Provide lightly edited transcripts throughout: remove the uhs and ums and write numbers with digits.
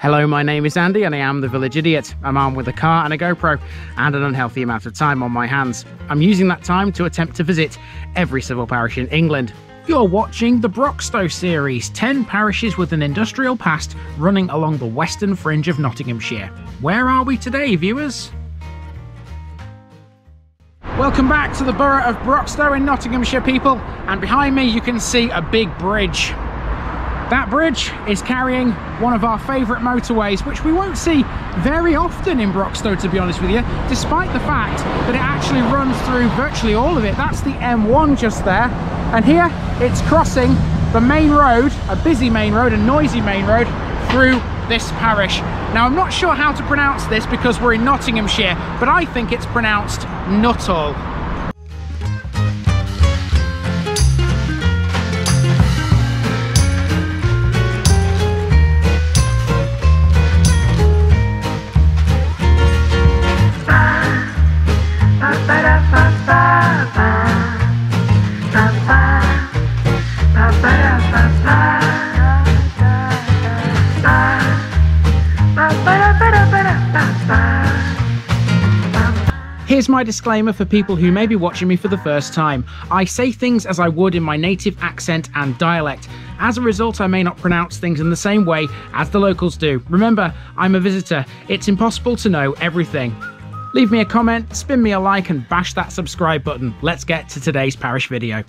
Hello, my name is Andy and I am the Village Idiot. I'm armed with a car and a GoPro and an unhealthy amount of time on my hands. I'm using that time to attempt to visit every civil parish in England. You're watching the Broxtowe series, 10 parishes with an industrial past running along the western fringe of Nottinghamshire. Where are we today, viewers? Welcome back to the borough of Broxtowe in Nottinghamshire, people, and behind me you can see a big bridge. That bridge is carrying one of our favourite motorways, which we won't see very often in Broxtowe, to be honest with you, despite the fact that it actually runs through virtually all of it. That's the M1 just there, and here it's crossing the main road, a busy main road, a noisy main road, through this parish. Now, I'm not sure how to pronounce this because we're in Nottinghamshire, but I think it's pronounced Nuthall. Here's my disclaimer for people who may be watching me for the first time. I say things as I would in my native accent and dialect. As a result, I may not pronounce things in the same way as the locals do. Remember, I'm a visitor. It's impossible to know everything. Leave me a comment, spin me a like and bash that subscribe button. Let's get to today's parish video.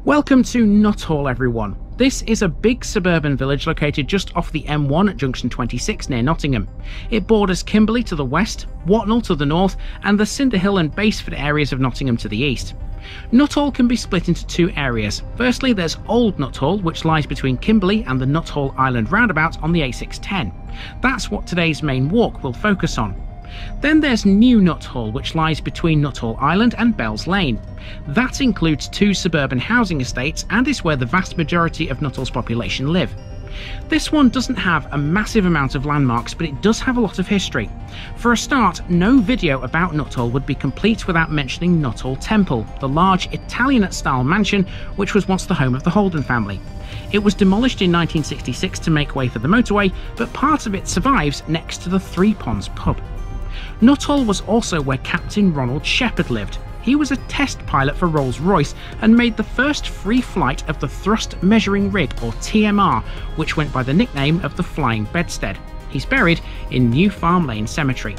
Welcome to Nuthall, everyone. This is a big suburban village located just off the M1 at Junction 26 near Nottingham. It borders Kimberley to the west, Watnall to the north, and the Cinderhill and Basford areas of Nottingham to the east. Nuthall can be split into two areas. Firstly, there's Old Nuthall, which lies between Kimberley and the Nuthall Island roundabout on the A610. That's what today's main walk will focus on. Then there's New Nuthall, which lies between Nuthall Island and Bell's Lane. That includes two suburban housing estates and is where the vast majority of Nuthall's population live. This one doesn't have a massive amount of landmarks, but it does have a lot of history. For a start, no video about Nuthall would be complete without mentioning Nuthall Temple, the large Italianate style mansion which was once the home of the Holden family. It was demolished in 1966 to make way for the motorway, but part of it survives next to the Three Ponds pub. Nuthall was also where Captain Ronald Shepherd lived. He was a test pilot for Rolls-Royce and made the first free flight of the Thrust Measuring Rig, or TMR, which went by the nickname of the Flying Bedstead. He's buried in New Farm Lane Cemetery.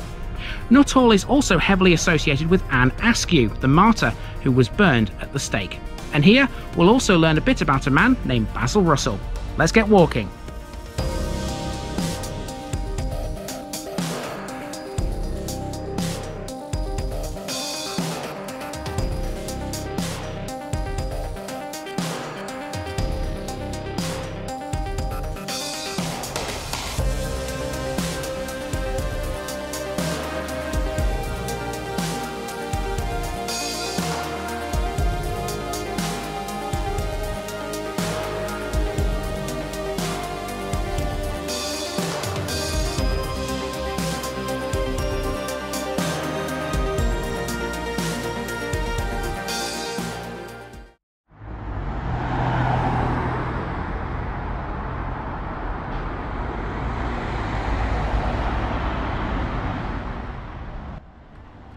Nuthall is also heavily associated with Anne Ayscough, the martyr who was burned at the stake. And here we'll also learn a bit about a man named Basil Russell. Let's get walking.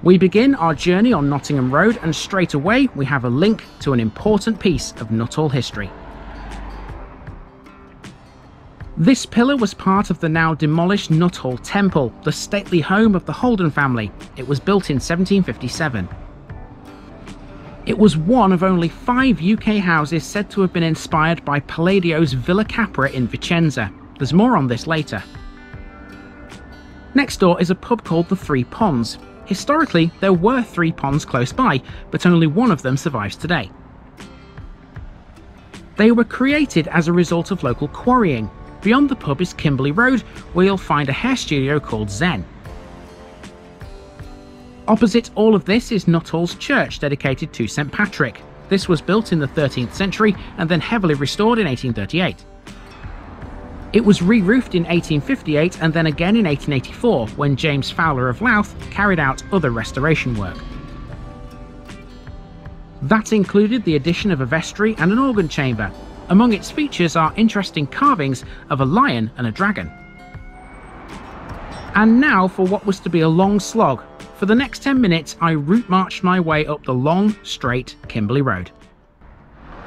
We begin our journey on Nottingham Road and straight away we have a link to an important piece of Nuthall history. This pillar was part of the now demolished Nuthall Temple, the stately home of the Holden family. It was built in 1757. It was one of only 5 UK houses said to have been inspired by Palladio's Villa Capra in Vicenza. There's more on this later. Next door is a pub called the Three Ponds. Historically, there were 3 ponds close by, but only one of them survives today. They were created as a result of local quarrying. Beyond the pub is Kimberley Road, where you'll find a hair studio called Zen. Opposite all of this is Nuthall's church, dedicated to St Patrick. This was built in the 13th century and then heavily restored in 1838. It was re-roofed in 1858 and then again in 1884 when James Fowler of Louth carried out other restoration work. That included the addition of a vestry and an organ chamber. Among its features are interesting carvings of a lion and a dragon. And now for what was to be a long slog. For the next 10 minutes, I route marched my way up the long, straight Kimberley Road.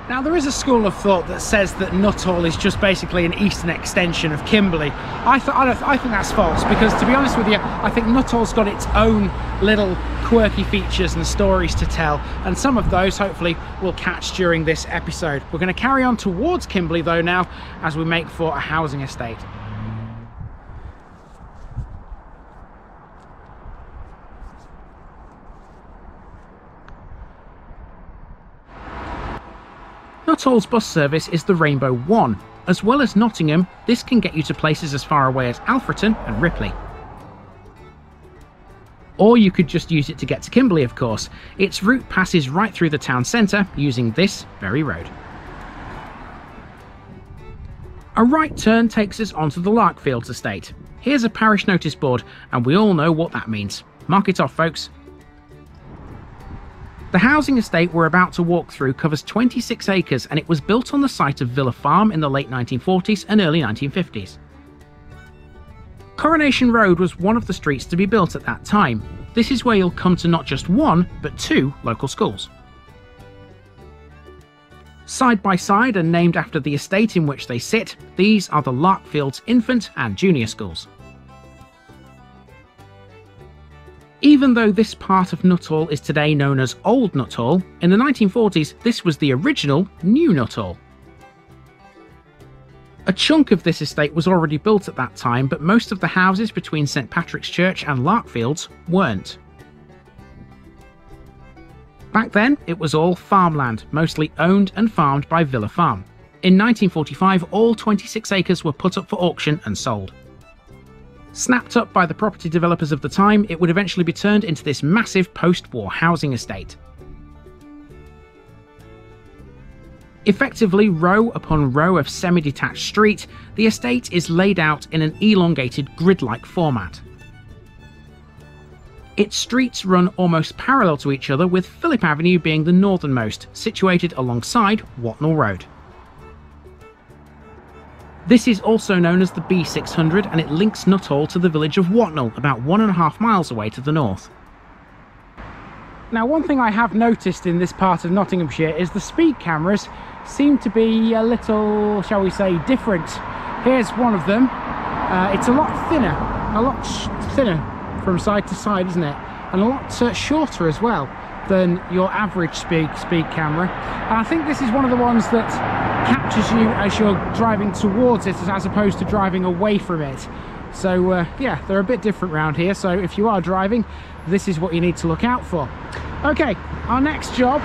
Now, there is a school of thought that says that Nuthall is just basically an eastern extension of Kimberley. I think that's false, because to be honest with you, I think Nuthall's got its own little quirky features and stories to tell, and some of those hopefully we'll catch during this episode. We're going to carry on towards Kimberley though now, as we make for a housing estate. Nuthall's bus service is the Rainbow One. As well as Nottingham, this can get you to places as far away as Alfreton and Ripley. Or you could just use it to get to Kimberley, of course. Its route passes right through the town centre using this very road. A right turn takes us onto the Larkfields estate. Here's a parish notice board, and we all know what that means. Mark it off, folks. The housing estate we're about to walk through covers 26 acres, and it was built on the site of Villa Farm in the late 1940s and early 1950s. Coronation Road was one of the streets to be built at that time. This is where you'll come to not just one, but two local schools. Side by side and named after the estate in which they sit, these are the Larkfields Infant and Junior Schools. Even though this part of Nuthall is today known as Old Nuthall, in the 1940s this was the original New Nuthall. A chunk of this estate was already built at that time, but most of the houses between St Patrick's Church and Larkfields weren't. Back then it was all farmland, mostly owned and farmed by Villa Farm. In 1945 all 26 acres were put up for auction and sold. Snapped up by the property developers of the time, it would eventually be turned into this massive post-war housing estate. Effectively row upon row of semi-detached street, the estate is laid out in an elongated grid-like format. Its streets run almost parallel to each other, with Phillip Avenue being the northernmost, situated alongside Watnall Road. This is also known as the B600, and it links Nuthall to the village of Watnall, about 1.5 miles away to the north. Now, one thing I have noticed in this part of Nottinghamshire is the speed cameras seem to be a little, shall we say, different. Here's one of them. It's a lot thinner from side to side, isn't it? And a lot shorter as well than your average speed camera. And I think this is one of the ones that captures you as you're driving towards it as opposed to driving away from it. So yeah, they're a bit different around here, so if you are driving, this is what you need to look out for. Okay, our next job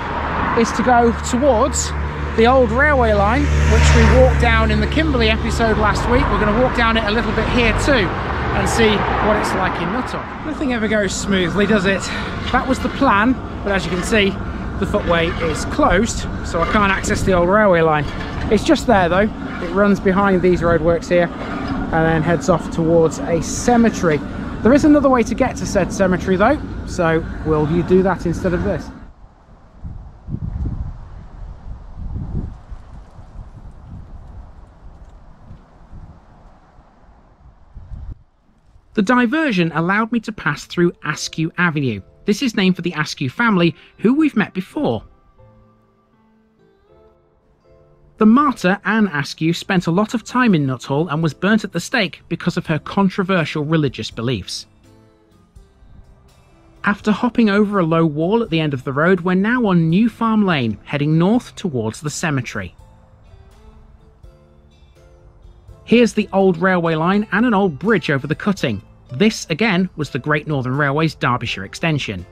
is to go towards the old railway line, which we walked down in the Kimberley episode last week. We're going to walk down it a little bit here too and see what it's like in Nuthall. Nothing ever goes smoothly, does it? That was the plan, but as you can see, the footway is closed, so I can't access the old railway line. It's just there though. It runs behind these roadworks here and then heads off towards a cemetery. There is another way to get to said cemetery though, so will you do that instead of this? The diversion allowed me to pass through Ayscough Avenue. This is named for the Ayscough family, who we've met before. The martyr Anne Ayscough spent a lot of time in Nuthall and was burnt at the stake because of her controversial religious beliefs. After hopping over a low wall at the end of the road, we're now on New Farm Lane, heading north towards the cemetery. Here's the old railway line and an old bridge over the cutting. This, again, was the Great Northern Railway's Derbyshire extension.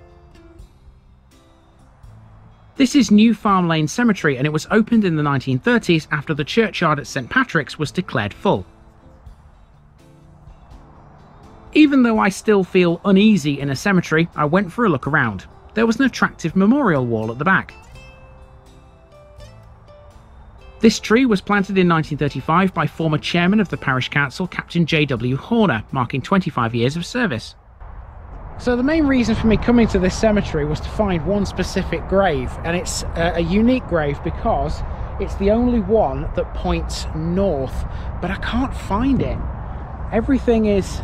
This is New Farm Lane Cemetery, and it was opened in the 1930s after the churchyard at St Patrick's was declared full. Even though I still feel uneasy in a cemetery, I went for a look around. There was an attractive memorial wall at the back. This tree was planted in 1935 by former chairman of the parish council, Captain J.W. Horner, marking 25 years of service. So the main reason for me coming to this cemetery was to find one specific grave, and it's a unique grave because it's the only one that points north, but I can't find it. Everything is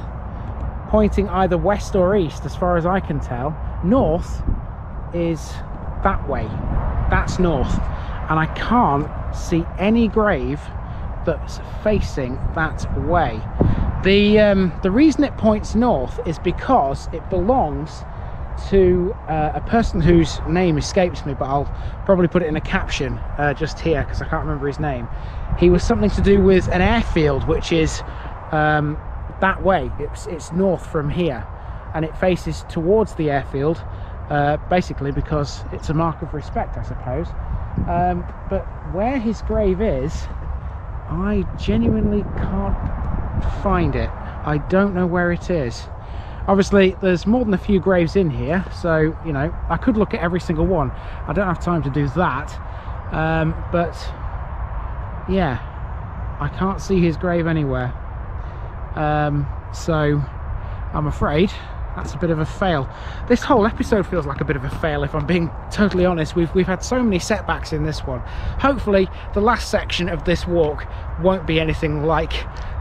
pointing either west or east as far as I can tell. North is that way, that's north, and I can't see any grave that's facing that way. The reason it points north is because it belongs to a person whose name escapes me, but I'll probably put it in a caption just here because I can't remember his name. He was something to do with an airfield, which is that way. It's north from here, and it faces towards the airfield, basically because it's a mark of respect, I suppose. But where his grave is, I genuinely can't find it. I don't know where it is. Obviously there's more than a few graves in here, so you know, I could look at every single one. I don't have time to do that, but yeah, I can't see his grave anywhere. So I'm afraid that's a bit of a fail. This whole episode feels like a bit of a fail, if I'm being totally honest. We've had so many setbacks in this one. Hopefully the last section of this walk won't be anything like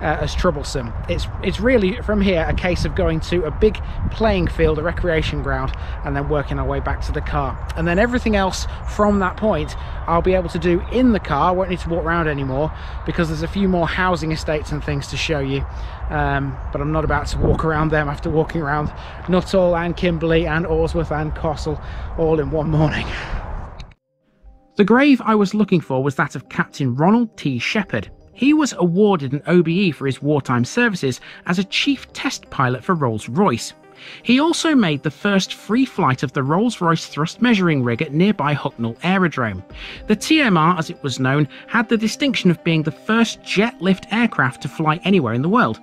as troublesome. It's really from here a case of going to a big playing field, a recreation ground, and then working our way back to the car, and then everything else from that point I'll be able to do in the car. I won't need to walk around anymore because there's a few more housing estates and things to show you, but I'm not about to walk around them after walking around Nuthall and Kimberley and Orsworth and Cossall all in one morning. The grave I was looking for was that of Captain Ronald T. Shepherd. He was awarded an OBE for his wartime services as a chief test pilot for Rolls-Royce. He also made the first free flight of the Rolls-Royce thrust measuring rig at nearby Hucknall Aerodrome. The TMR, as it was known, had the distinction of being the first jet-lift aircraft to fly anywhere in the world.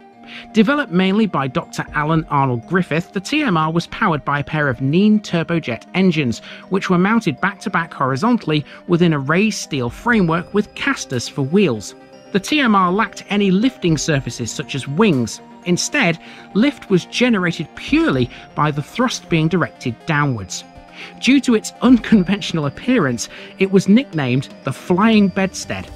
Developed mainly by Dr. Alan Arnold Griffith, the TMR was powered by a pair of Neen turbojet engines, which were mounted back-to-back horizontally within a raised steel framework with casters for wheels. The TMR lacked any lifting surfaces such as wings. Instead, lift was generated purely by the thrust being directed downwards. Due to its unconventional appearance, it was nicknamed the Flying Bedstead.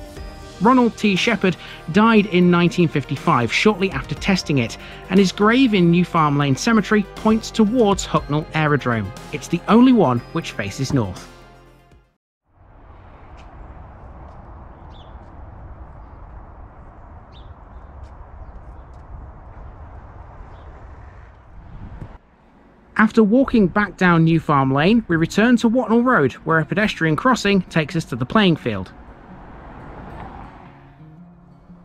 Ronald T. Shepherd died in 1955, shortly after testing it, and his grave in New Farm Lane Cemetery points towards Hucknall Aerodrome. It's the only one which faces north. After walking back down New Farm Lane, we return to Watnall Road, where a pedestrian crossing takes us to the playing field.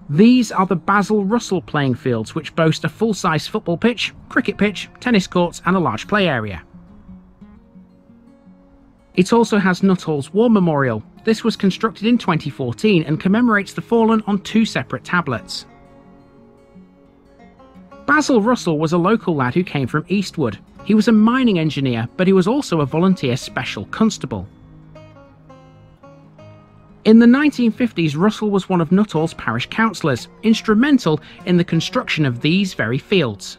These are the Basil Russell playing fields, which boast a full-size football pitch, cricket pitch, tennis courts and a large play area. It also has Nuttall's War Memorial. This was constructed in 2014 and commemorates the fallen on 2 separate tablets. Basil Russell was a local lad who came from Eastwood. He was a mining engineer, but he was also a volunteer special constable. In the 1950s, Russell was one of Nuttall's parish councillors, instrumental in the construction of these very fields.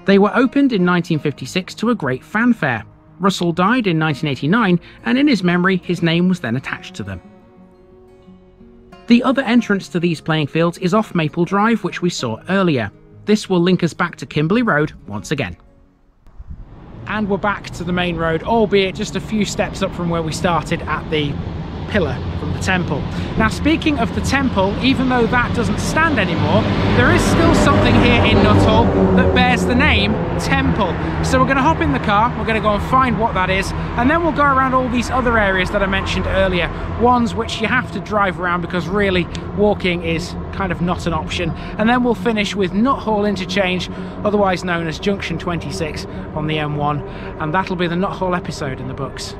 They were opened in 1956 to a great fanfare. Russell died in 1989, and in his memory, his name was then attached to them. The other entrance to these playing fields is off Maple Drive, which we saw earlier. This will link us back to Kimberley Road once again. And we're back to the main road, albeit just a few steps up from where we started at the pillar from the temple. Now, speaking of the temple, even though that doesn't stand anymore, there is still something here in Nuthall that bears the name Temple. So we're going to hop in the car, we're going to go and find what that is, and then we'll go around all these other areas that I mentioned earlier, ones which you have to drive around because really walking is kind of not an option. And then we'll finish with Nuthall Interchange, otherwise known as Junction 26 on the M1, and that'll be the Nuthall episode in the books.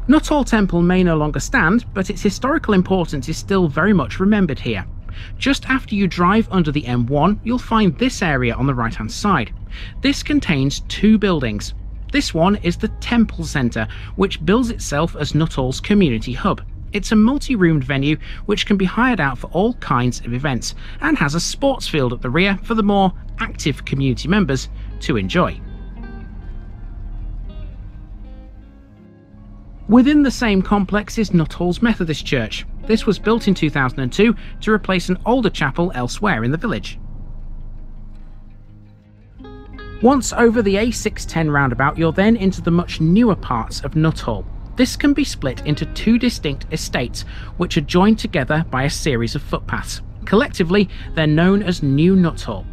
Nuthall Temple may no longer stand, but its historical importance is still very much remembered here. Just after you drive under the M1, you'll find this area on the right hand side. This contains 2 buildings. This one is the Temple Centre, which bills itself as Nuttall's community hub. It's a multi-roomed venue which can be hired out for all kinds of events, and has a sports field at the rear for the more active community members to enjoy. Within the same complex is Nuthall's Methodist Church. This was built in 2002 to replace an older chapel elsewhere in the village. Once over the A610 roundabout, you're then into the much newer parts of Nuthall. This can be split into two distinct estates, which are joined together by a series of footpaths. Collectively, they're known as New Nuthall.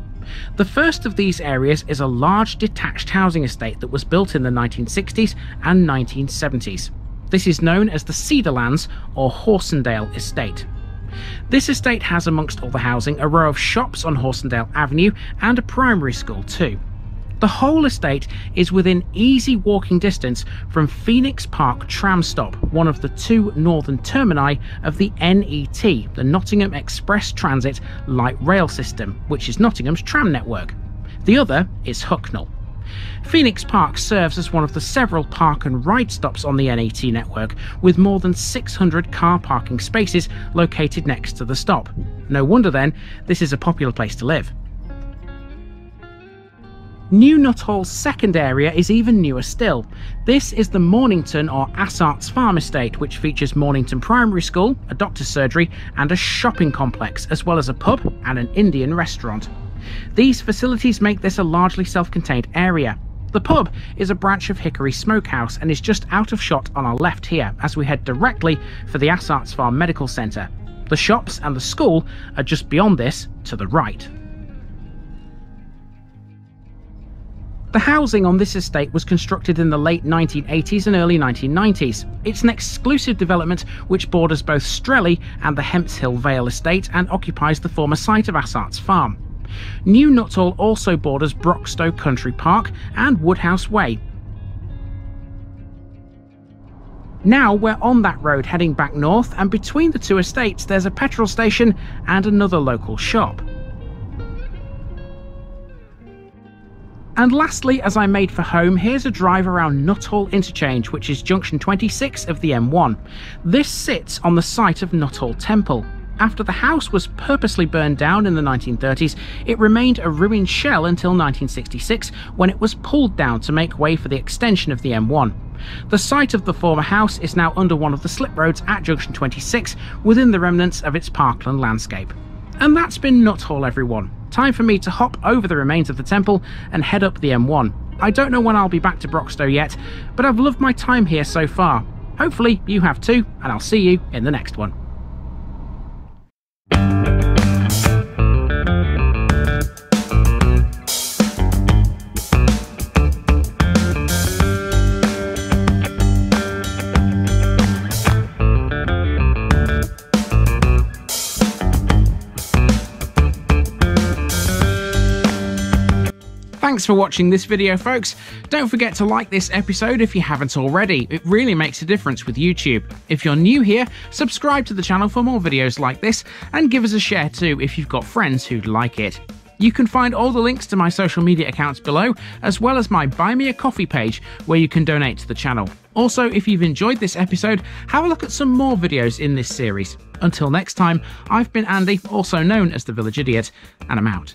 The first of these areas is a large detached housing estate that was built in the 1960s and 1970s. This is known as the Cedarlands or Horsendale Estate. This estate has, amongst all the housing, a row of shops on Horsendale Avenue and a primary school too. The whole estate is within easy walking distance from Phoenix Park tram stop, one of the two northern termini of the NET, the Nottingham Express Transit Light Rail System, which is Nottingham's tram network. The other is Hucknall. Phoenix Park serves as one of the several park and ride stops on the NET network, with more than 600 car parking spaces located next to the stop. No wonder then, this is a popular place to live. New Nuthall's second area is even newer still. This is the Mornington or Assarts Farm Estate, which features Mornington Primary School, a doctor's surgery and a shopping complex, as well as a pub and an Indian restaurant. These facilities make this a largely self-contained area. The pub is a branch of Hickory Smokehouse and is just out of shot on our left here as we head directly for the Assarts Farm Medical Centre. The shops and the school are just beyond this to the right. The housing on this estate was constructed in the late 1980s and early 1990s. It's an exclusive development which borders both Strelley and the Hempshill Vale estate and occupies the former site of Assarts Farm. New Nuthall also borders Broxtowe Country Park and Woodhouse Way. Now we're on that road heading back north, and between the two estates there's a petrol station and another local shop. And lastly, as I made for home, here's a drive around Nuthall Interchange, which is junction 26 of the M1. This sits on the site of Nuthall Temple. After the house was purposely burned down in the 1930s, it remained a ruined shell until 1966, when it was pulled down to make way for the extension of the M1. The site of the former house is now under one of the slip roads at junction 26, within the remnants of its parkland landscape. And that's been Nuthall, everyone. Time for me to hop over the remains of the temple and head up the M1. I don't know when I'll be back to Broxtowe yet, but I've loved my time here so far. Hopefully you have too, and I'll see you in the next one. Thanks for watching this video, folks. Don't forget to like this episode if you haven't already. It really makes a difference with YouTube. If you're new here, subscribe to the channel for more videos like this, and give us a share too if you've got friends who'd like it. You can find all the links to my social media accounts below, as well as my Buy Me a Coffee page where you can donate to the channel. Also, if you've enjoyed this episode, have a look at some more videos in this series. Until next time, I've been Andy, also known as the Village Idiot, and I'm out.